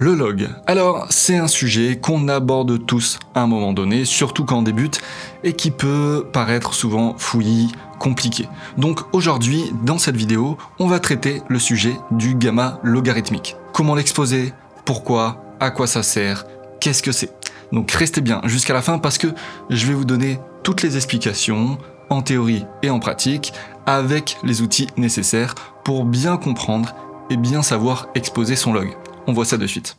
Le log. Alors, c'est un sujet qu'on aborde tous à un moment donné, surtout quand on débute, et qui peut paraître souvent fouillis, compliqué. Donc aujourd'hui, dans cette vidéo, on va traiter le sujet du gamma logarithmique. Comment l'exposer? Pourquoi? À quoi ça sert? Qu'est-ce que c'est? Donc restez bien jusqu'à la fin parce que je vais vous donner toutes les explications, en théorie et en pratique, avec les outils nécessaires pour bien comprendre et bien savoir exposer son log. On voit ça de suite.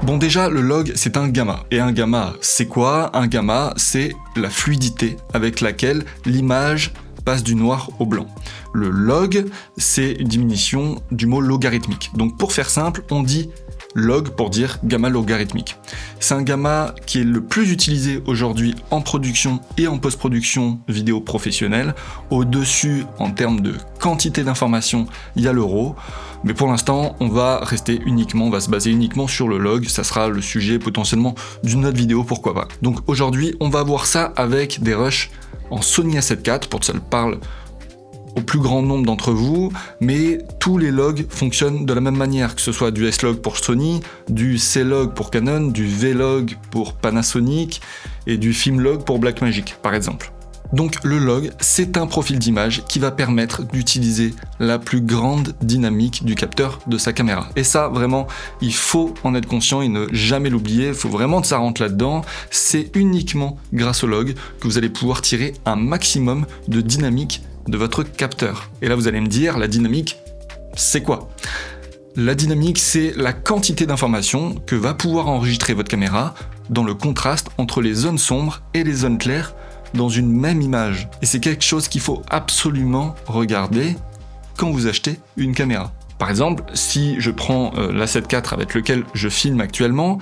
Bon, déjà, le log, c'est un gamma. Et un gamma, c'est quoi? Un gamma, c'est la fluidité avec laquelle l'image passe du noir au blanc. Le log, c'est une diminution du mot logarithmique. Donc pour faire simple, on dit log pour dire gamma logarithmique. C'est un gamma qui est le plus utilisé aujourd'hui en production et en post-production vidéo professionnelle. Au-dessus, en termes de quantité d'informations, il y a le RAW. Mais pour l'instant, on va se baser uniquement sur le log. Ça sera le sujet potentiellement d'une autre vidéo, pourquoi pas. Donc aujourd'hui, on va voir ça avec des rushs en Sony A7 IV, pour que ça le parle au plus grand nombre d'entre vous, mais tous les logs fonctionnent de la même manière, que ce soit du S-Log pour Sony, du C-Log pour Canon, du V-Log pour Panasonic et du Filmlog pour Blackmagic, par exemple. Donc le log, c'est un profil d'image qui va permettre d'utiliser la plus grande dynamique du capteur de sa caméra. Et ça, vraiment, il faut en être conscient et ne jamais l'oublier, il faut vraiment que ça rentre là-dedans. C'est uniquement grâce au log que vous allez pouvoir tirer un maximum de dynamique de votre capteur. Et là, vous allez me dire, la dynamique, c'est quoi? La dynamique, c'est la quantité d'informations que va pouvoir enregistrer votre caméra dans le contraste entre les zones sombres et les zones claires dans une même image. Et c'est quelque chose qu'il faut absolument regarder quand vous achetez une caméra. Par exemple, si je prends l'A7 IV avec lequel je filme actuellement,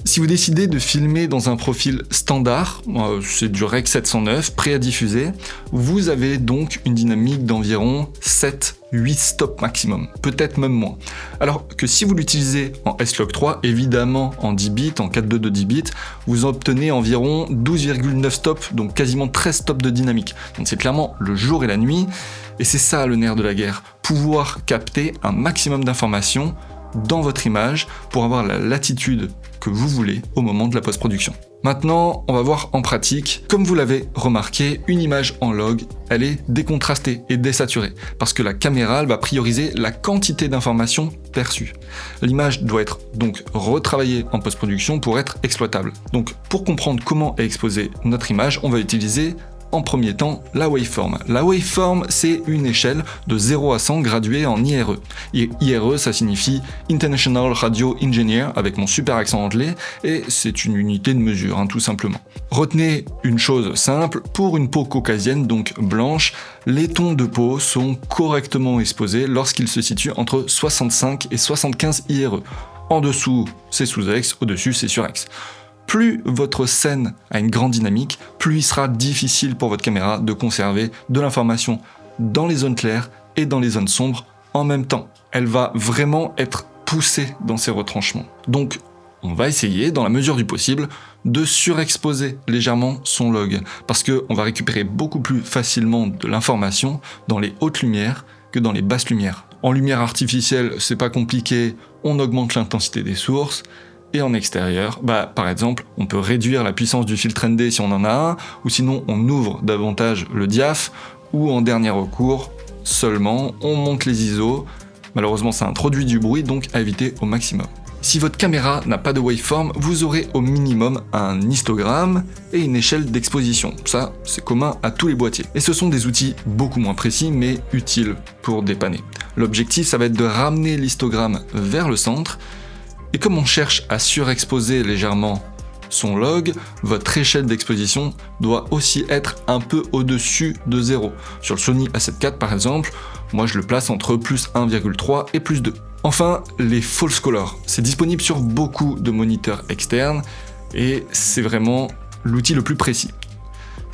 si vous décidez de filmer dans un profil standard, c'est du Rec 709, prêt à diffuser, vous avez donc une dynamique d'environ 7-8 stops maximum, peut-être même moins. Alors que si vous l'utilisez en S-Log 3, évidemment en 10 bits, en 4.2 de 10 bits, vous obtenez environ 12,9 stops, donc quasiment 13 stops de dynamique. Donc c'est clairement le jour et la nuit, et c'est ça le nerf de la guerre, pouvoir capter un maximum d'informations dans votre image pour avoir la latitude que vous voulez au moment de la post-production. Maintenant, on va voir en pratique. Comme vous l'avez remarqué, une image en log, elle est décontrastée et désaturée parce que la caméra, elle va prioriser la quantité d'informations perçues. L'image doit être donc retravaillée en post-production pour être exploitable. Donc, pour comprendre comment est exposée notre image, on va utiliser en premier temps la waveform. La waveform, c'est une échelle de 0 à 100 graduée en IRE. IRE, ça signifie International Radio Engineer, avec mon super accent anglais, et c'est une unité de mesure, tout simplement. Retenez une chose simple, pour une peau caucasienne, donc blanche, les tons de peau sont correctement exposés lorsqu'ils se situent entre 65 et 75 IRE. En dessous, c'est sous-X, au-dessus, c'est sur-X. Plus votre scène a une grande dynamique, plus il sera difficile pour votre caméra de conserver de l'information dans les zones claires et dans les zones sombres en même temps. Elle va vraiment être poussée dans ses retranchements. Donc, on va essayer, dans la mesure du possible, de surexposer légèrement son log, parce qu'on va récupérer beaucoup plus facilement de l'information dans les hautes lumières que dans les basses lumières. En lumière artificielle, c'est pas compliqué, on augmente l'intensité des sources. Et en extérieur, par exemple, on peut réduire la puissance du filtre ND si on en a un, ou sinon on ouvre davantage le diaph, ou en dernier recours, seulement on monte les ISO. Malheureusement, ça introduit du bruit, donc à éviter au maximum. Si votre caméra n'a pas de waveform, vous aurez au minimum un histogramme et une échelle d'exposition. Ça, c'est commun à tous les boîtiers. Et ce sont des outils beaucoup moins précis, mais utiles pour dépanner. L'objectif, ça va être de ramener l'histogramme vers le centre. Et comme on cherche à surexposer légèrement son log, votre échelle d'exposition doit aussi être un peu au-dessus de 0. Sur le Sony A7 IV par exemple, moi je le place entre plus 1,3 et plus 2. Enfin, les false colors. C'est disponible sur beaucoup de moniteurs externes et c'est vraiment l'outil le plus précis.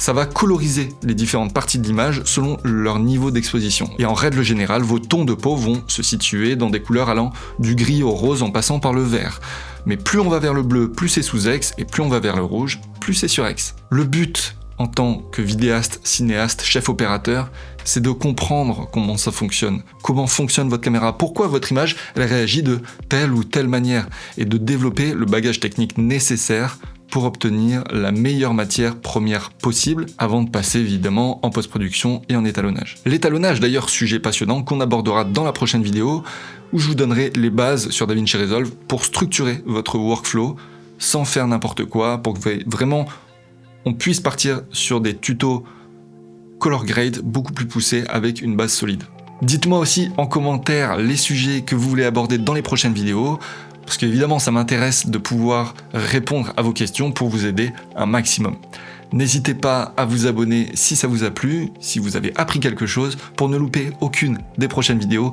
Ça va coloriser les différentes parties de l'image selon leur niveau d'exposition. Et en règle générale, vos tons de peau vont se situer dans des couleurs allant du gris au rose en passant par le vert. Mais plus on va vers le bleu, plus c'est sous-X, et plus on va vers le rouge, plus c'est sur-X. Le but en tant que vidéaste, cinéaste, chef opérateur, c'est de comprendre comment ça fonctionne, comment fonctionne votre caméra, pourquoi votre image elle réagit de telle ou telle manière, et de développer le bagage technique nécessaire pour obtenir la meilleure matière première possible avant de passer évidemment en post-production et en étalonnage. L'étalonnage d'ailleurs, sujet passionnant qu'on abordera dans la prochaine vidéo où je vous donnerai les bases sur DaVinci Resolve pour structurer votre workflow sans faire n'importe quoi, pour que vraiment on puisse partir sur des tutos color grade beaucoup plus poussés avec une base solide. Dites-moi aussi en commentaire les sujets que vous voulez aborder dans les prochaines vidéos, parce qu'évidemment ça m'intéresse de pouvoir répondre à vos questions pour vous aider un maximum. N'hésitez pas à vous abonner si ça vous a plu, si vous avez appris quelque chose, pour ne louper aucune des prochaines vidéos.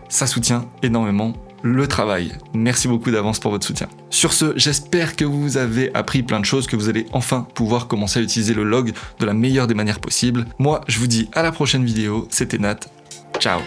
Ça soutient énormément le travail. Merci beaucoup d'avance pour votre soutien. Sur ce, j'espère que vous avez appris plein de choses, que vous allez enfin pouvoir commencer à utiliser le log de la meilleure des manières possibles. Moi, je vous dis à la prochaine vidéo. C'était Nat. Ciao.